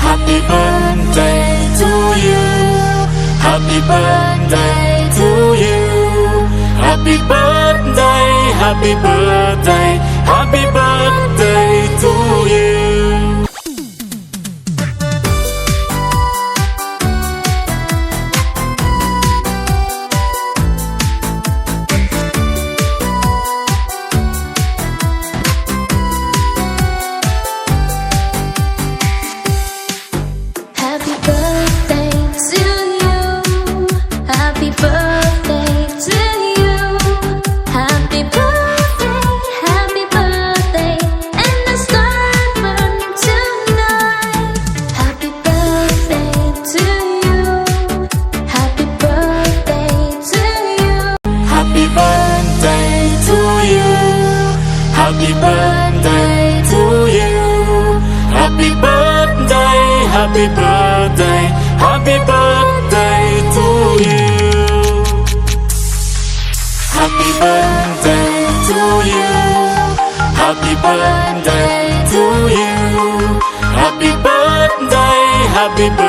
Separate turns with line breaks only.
Happy birthday to you. Happy birthday to you. Happy birthday, happy birthday, happy birthday to you.
Happy birthday to you. Happy birthday to you. Happy birthday, and the sun burn tonight. Happy birthday to you. Happy birthday to you.
Happy birthday to you. Happy birthday to you. Happy birthday, happy birthday, happy birthday to you. Happy birthday to you. Happy birthday to you. Happy birthday, happy birthday.